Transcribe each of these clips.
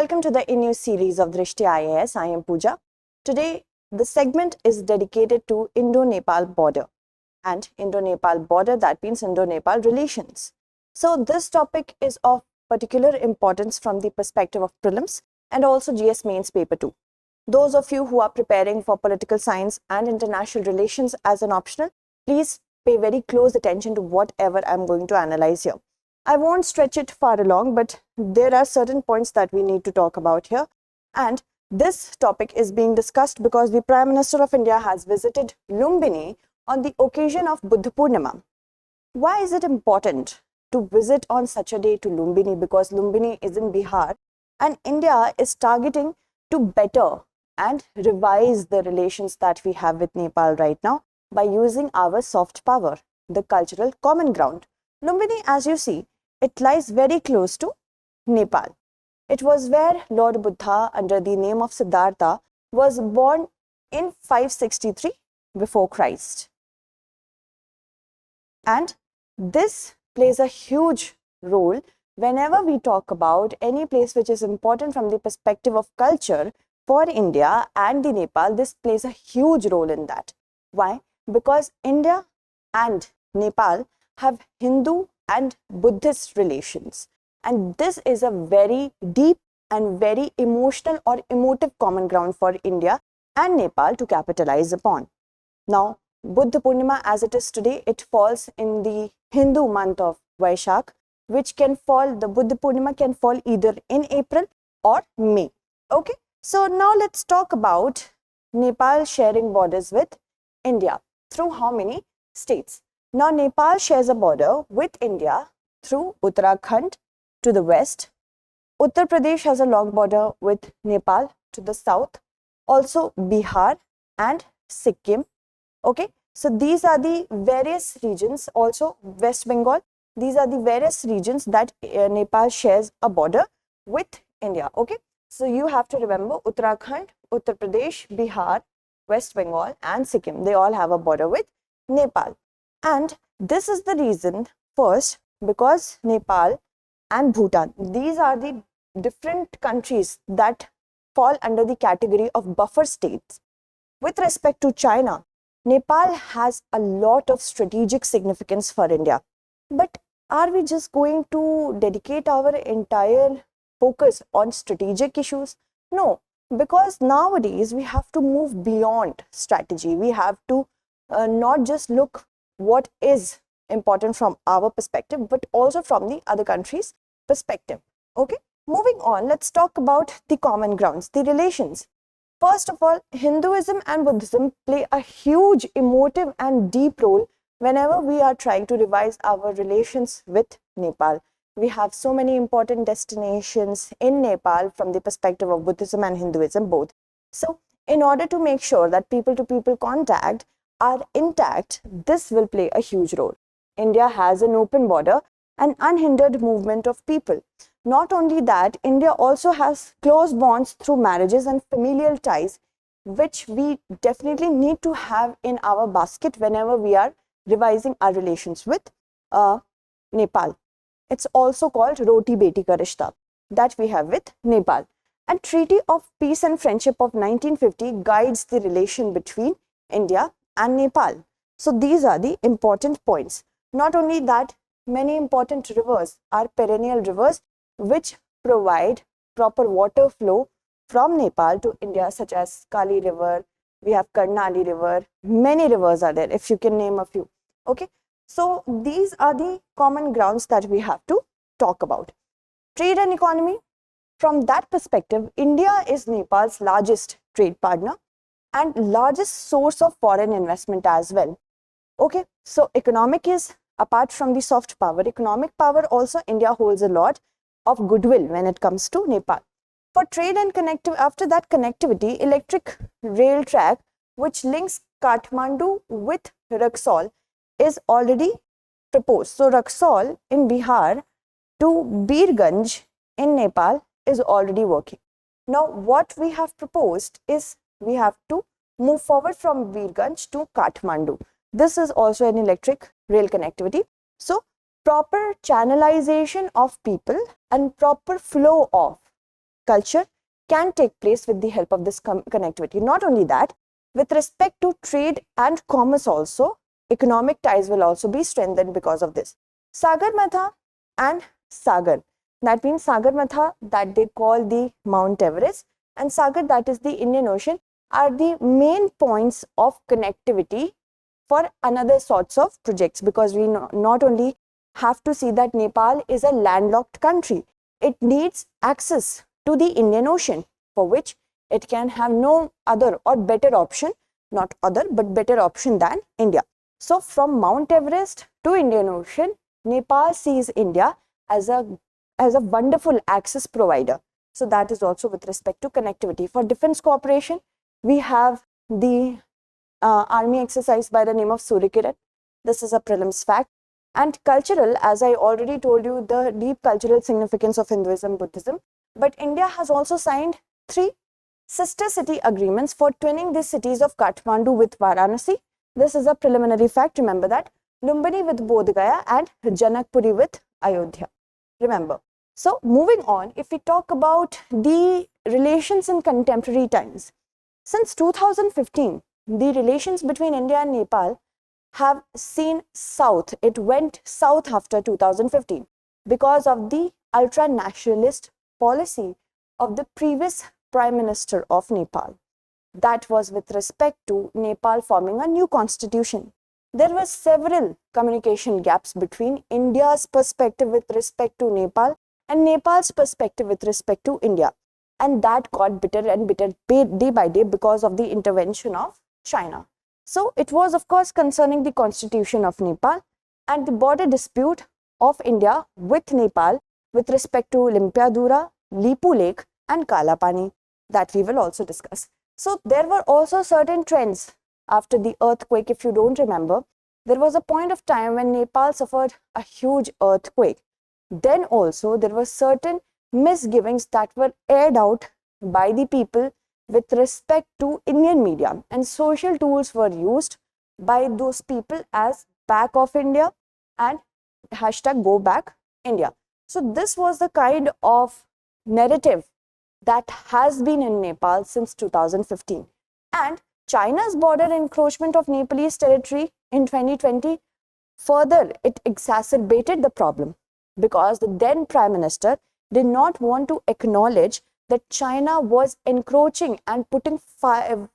Welcome to the new series of Drishti IAS. I am Pooja. Today, the segment is dedicated to Indo-Nepal border and Indo-Nepal border, that means Indo-Nepal relations. So this topic is of particular importance from the perspective of prelims and also GS mains paper 2. Those of you who are preparing for political science and international relations as an optional, please pay very close attention to whatever I'm going to analyze here. I won't stretch it far along, but there are certain points that we need to talk about here. And this topic is being discussed because the Prime Minister of India has visited Lumbini on the occasion of Buddha Purnima. Why is it important to visit on such a day to Lumbini? Because Lumbini is in Bihar and India is targeting to better and revise the relations that we have with Nepal right now by using our soft power, the cultural common ground. Lumbini, as you see, it lies very close to Nepal. It was where Lord Buddha, under the name of Siddhartha, was born in 563 before Christ. And this plays a huge role whenever we talk about any place which is important from the perspective of culture for India and the Nepal. This plays a huge role in that. Why? Because India and Nepal have Hindu and Buddhist relations, and this is a very deep and very emotional or emotive common ground for India and Nepal to capitalize upon. Now, Buddha Purnima as it is today, it falls in the Hindu month of Vaishak, which can fall, the Buddha Purnima can fall either in April or May. Okay, so now let's talk about Nepal sharing borders with India through how many states? Now, Nepal shares a border with India through Uttarakhand to the west. Uttar Pradesh has a long border with Nepal to the south. Also, Bihar and Sikkim. Okay, so these are the various regions. Also, West Bengal. These are the various regions that Nepal shares a border with India. Okay, so you have to remember Uttarakhand, Uttar Pradesh, Bihar, West Bengal, and Sikkim. They all have a border with Nepal. And this is the reason, first, because Nepal and Bhutan, these are the different countries that fall under the category of buffer states. With respect to China, Nepal has a lot of strategic significance for India. But are we just going to dedicate our entire focus on strategic issues? No, because nowadays we have to move beyond strategy. We have to not just look what is important from our perspective, but also from the other country's perspective. Okay, moving on, let's talk about the common grounds, the relations. First of all, Hinduism and Buddhism play a huge emotive and deep role whenever we are trying to revise our relations with Nepal. We have so many important destinations in Nepal from the perspective of Buddhism and Hinduism both. So, in order to make sure that people-to-people contact are intact, this will play a huge role. India has an open border and unhindered movement of people. Not only that, India also has close bonds through marriages and familial ties, which we definitely need to have in our basket whenever we are revising our relations with Nepal. It's also called Roti Beti Ka Rishta that we have with Nepal. And Treaty of Peace and Friendship of 1950 guides the relation between India and Nepal. So these are the important points. Not only that, many important rivers are perennial rivers which provide proper water flow from Nepal to India, such as Kali River, we have Karnali River, many rivers are there, if you can name a few. Okay, so these are the common grounds that we have to talk about. Trade and economy. From that perspective, India is Nepal's largest trade partner and largest source of foreign investment as well. Okay, so economic is, apart from the soft power, economic power also India holds a lot of goodwill when it comes to Nepal. For trade and after that connectivity, electric rail track which links Kathmandu with Raxaul is already proposed. So Raxaul in Bihar to Birganj in Nepal is already working. Now what we have proposed is we have to move forward from Birganj to Kathmandu. This is also an electric rail connectivity. So proper channelization of people and proper flow of culture can take place with the help of this connectivity. Not only that, with respect to trade and commerce also, economic ties will also be strengthened because of this. Sagarmatha and Sagar, that means Sagarmatha, that they call the Mount Everest, and Sagar, that is the Indian Ocean, are the main points of connectivity for another sorts of projects, because we not only have to see that Nepal is a landlocked country, it needs access to the Indian Ocean, for which it can have no other or better option, not other but better option than India. So from Mount Everest to Indian Ocean, Nepal sees India as a wonderful access provider. So that is also with respect to connectivity. For defense cooperation, we have the army exercise by the name of Suryakiran. This is a prelims fact. And cultural, as I already told you, the deep cultural significance of Hinduism, Buddhism. But India has also signed 3 sister city agreements for twinning the cities of Kathmandu with Varanasi. This is a preliminary fact, remember that. Lumbini with Bodh Gaya and Janakpuri with Ayodhya. Remember. So moving on, if we talk about the relations in contemporary times, since 2015, the relations between India and Nepal have seen south. It went south after 2015 because of the ultra-nationalist policy of the previous Prime Minister of Nepal. That was with respect to Nepal forming a new constitution. There were several communication gaps between India's perspective with respect to Nepal and Nepal's perspective with respect to India. And that got bitter and bitter day by day because of the intervention of China. So it was, of course, concerning the constitution of Nepal and the border dispute of India with Nepal with respect to Limpiadura, Lipu Lake and Kalapani that we will also discuss. So there were also certain trends after the earthquake. If you don't remember, there was a point of time when Nepal suffered a huge earthquake. Then also there were certain misgivings that were aired out by the people with respect to Indian media, and social tools were used by those people as back of India and hashtag go back India. So this was the kind of narrative that has been in Nepal since 2015. And China's border encroachment of Nepalese territory in 2020, further it exacerbated the problem because the then Prime Minister did not want to acknowledge that China was encroaching and putting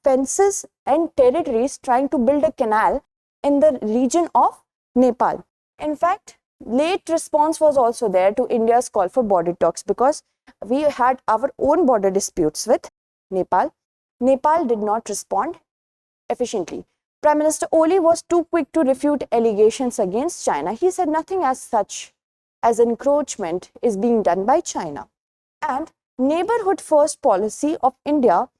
fences and territories trying to build a canal in the region of Nepal. In fact, late response was also there to India's call for border talks because we had our own border disputes with Nepal. Nepal did not respond efficiently. Prime Minister Oli was too quick to refute allegations against China. He said nothing as such as encroachment is being done by China. And neighborhood first policy of India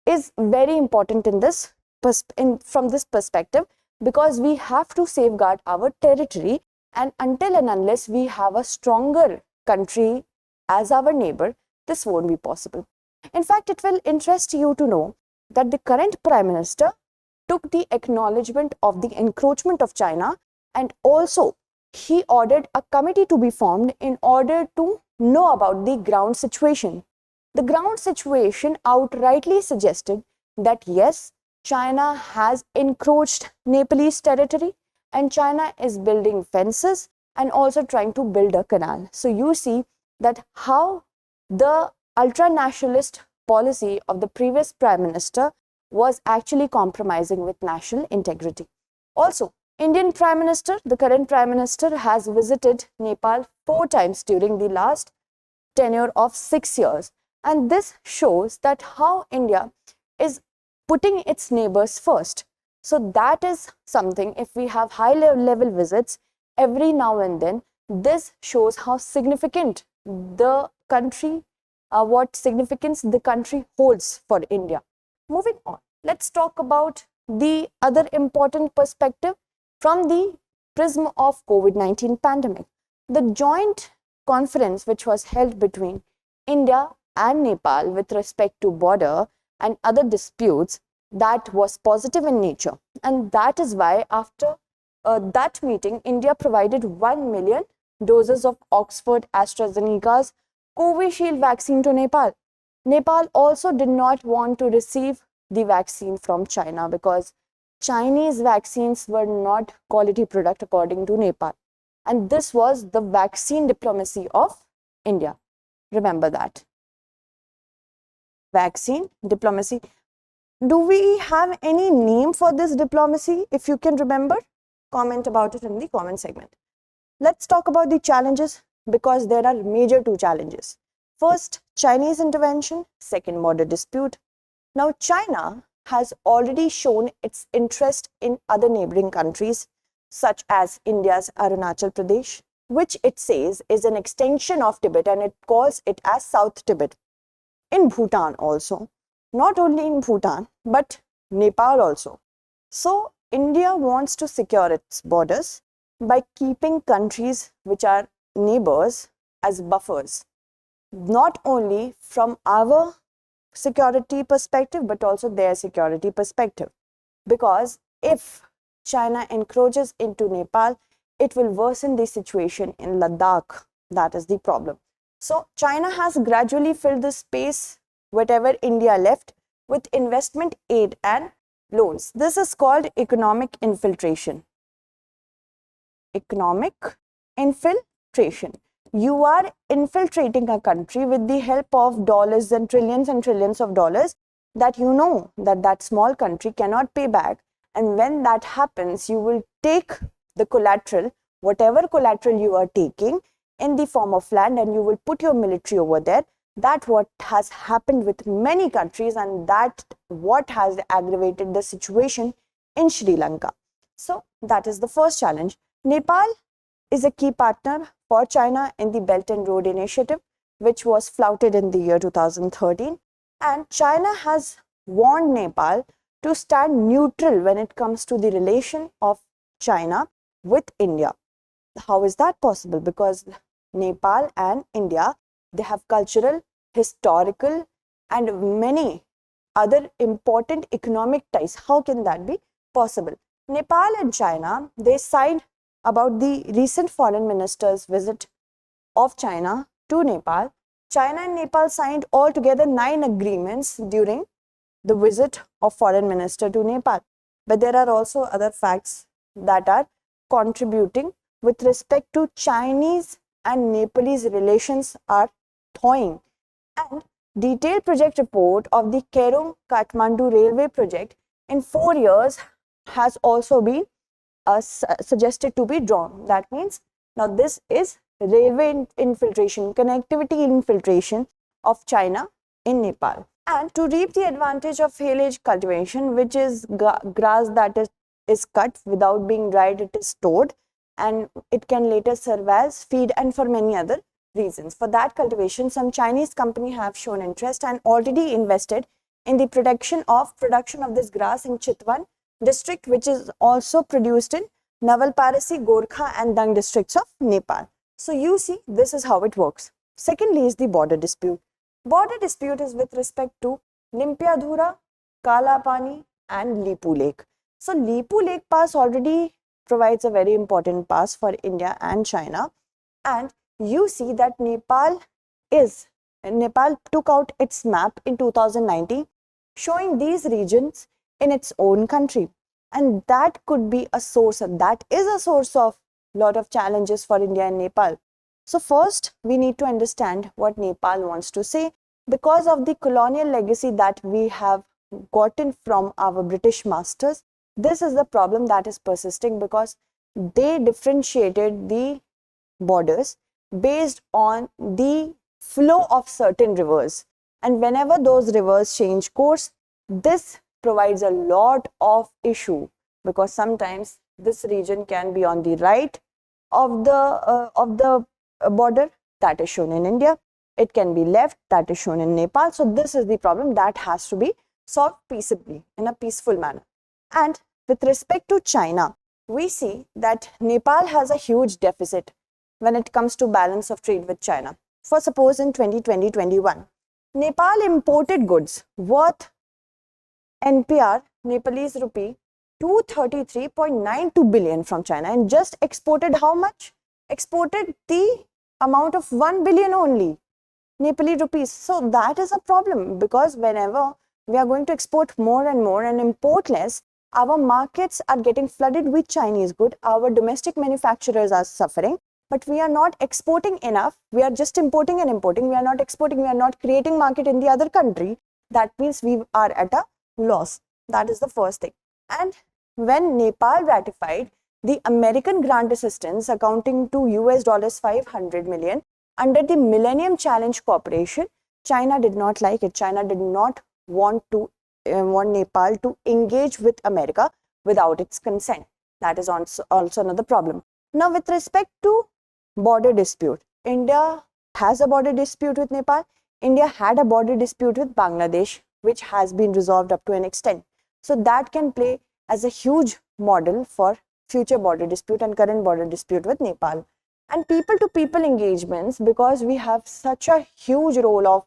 is very important in this from this perspective because we have to safeguard our territory, and until and unless we have a stronger country as our neighbor, this won't be possible. In fact, it will interest you to know that the current Prime Minister took the acknowledgement of the encroachment of China, and also he ordered a committee to be formed in order to know about the ground situation. The ground situation outrightly suggested that yes, China has encroached Nepalese territory and China is building fences and also trying to build a canal. So you see that how the ultra-nationalist policy of the previous Prime Minister was actually compromising with national integrity. Also, Indian Prime Minister, the current Prime Minister, has visited Nepal 4 times during the last tenure of 6 years. And this shows that how India is putting its neighbors first. So that is something, if we have high level visits every now and then, this shows how significant the country, what significance the country holds for India. Moving on, let's talk about the other important perspective from the prism of COVID-19 pandemic. The joint conference which was held between India and Nepal with respect to border and other disputes, that was positive in nature, and that is why after that meeting, India provided 1 million doses of Oxford AstraZeneca's Covishield vaccine to Nepal. Nepal also did not want to receive the vaccine from China because Chinese vaccines were not quality product according to Nepal. And this was the vaccine diplomacy of India. Remember that. Vaccine diplomacy. Do we have any name for this diplomacy? If you can remember, comment about it in the comment segment. Let's talk about the challenges because there are major two challenges. First, Chinese intervention. Second, border dispute. Now, China has already shown its interest in other neighboring countries, such as India's Arunachal Pradesh, which it says is an extension of Tibet, and it calls it as South Tibet. In Bhutan also, not only in Bhutan, but Nepal also. So, India wants to secure its borders by keeping countries which are neighbors as buffers, not only from our security perspective, but also their security perspective. Because if China encroaches into Nepal, it will worsen the situation in Ladakh. That is the problem. So China has gradually filled the space, whatever India left, with investment aid and loans. This is called economic infiltration. Economic infiltration. You are infiltrating a country with the help of dollars and trillions of dollars that you know that that small country cannot pay back. And when that happens, you will take the collateral, whatever collateral you are taking, in the form of land, and you will put your military over there. That's what has happened with many countries, and that what has aggravated the situation in Sri Lanka. So that is the first challenge. Nepal is a key partner for China in the Belt and Road Initiative, which was flouted in the year 2013. And China has warned Nepal to stand neutral when it comes to the relation of China with India. How is that possible? Because Nepal and India, they have cultural, historical, and many other important economic ties. How can that be possible? Nepal and China, they signed about the recent foreign minister's visit of China to Nepal. China and Nepal signed altogether 9 agreements during the visit of foreign minister to Nepal. But there are also other facts that are contributing with respect to Chinese and Nepalese relations are thawing. And detailed project report of the Kerong-Kathmandu railway project in 4 years has also been suggested to be drawn. That means now this is railway infiltration, connectivity infiltration of China in Nepal. And to reap the advantage of haylage cultivation, which is grass that is cut without being dried, it is stored, and it can later serve as feed and for many other reasons. For that cultivation, some Chinese company have shown interest and already invested in the production of this grass in Chitwan district, which is also produced in Nawalparasi, Gorkha and Dang districts of Nepal. So you see, this is how it works. Secondly is the border dispute. Border dispute is with respect to Limpiadhura, Kalapani and Lipu Lake. So Lipu Lake Pass already provides a very important pass for India and China. And you see that Nepal took out its map in 2019, showing these regions in its own country. And that could be a source, and that is a source of a lot of challenges for India and Nepal. So first, we need to understand what Nepal wants to say. Because of the colonial legacy that we have gotten from our British masters, this is the problem that is persisting because they differentiated the borders based on the flow of certain rivers. And whenever those rivers change course, this provides a lot of issue because sometimes this region can be on the right of the border that is shown in India. It can be left that is shown in Nepal. So this is the problem that has to be solved peaceably in a peaceful manner. And with respect to China, we see that Nepal has a huge deficit when it comes to balance of trade with China. For suppose in 2020-21, Nepal imported goods worth NPR, Nepalese rupee, 233.92 billion from China and just exported how much? Exported the amount of 1 billion only. Nepali rupees. So that is a problem, because whenever we are going to export more and import less, our markets are getting flooded with Chinese good. Our domestic manufacturers are suffering, but we are not exporting enough. We are just importing and importing. We are not exporting. We are not creating market in the other country. That means we are at a loss. That is the first thing. And when Nepal ratified the American grant assistance amounting to US dollars 500 million under the Millennium Challenge Corporation, China did not like it. China did not want Nepal to engage with America without its consent. That is also another problem. Now, with respect to border dispute, India has a border dispute with Nepal. India had a border dispute with Bangladesh, which has been resolved up to an extent. So that can play as a huge model for future border dispute and current border dispute with Nepal. And people to people engagements, because we have such a huge role of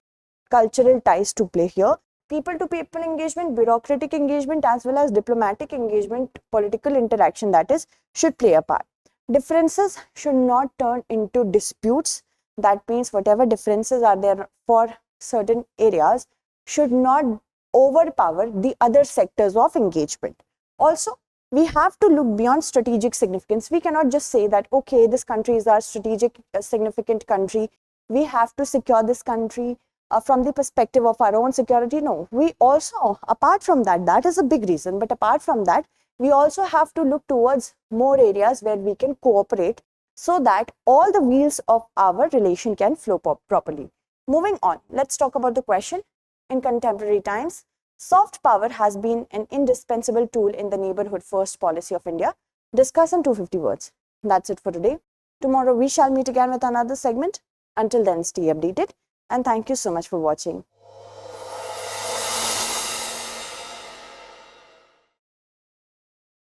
cultural ties to play here. People to people engagement, bureaucratic engagement, as well as diplomatic engagement, political interaction, that is, should play a part. Differences should not turn into disputes. That means whatever differences are there for certain areas should not overpower the other sectors of engagement. Also, we have to look beyond strategic significance. We cannot just say that, okay, this country is our strategic significant country. We have to secure this country from the perspective of our own security. No, we also, apart from that, that is a big reason. But apart from that, we also have to look towards more areas where we can cooperate so that all the wheels of our relation can flow properly. Moving on, let's talk about the question. In contemporary times, soft power has been an indispensable tool in the neighborhood first policy of India. Discuss in 250 words. That's it for today. Tomorrow we shall meet again with another segment. Until then, stay updated, and thank you so much for watching.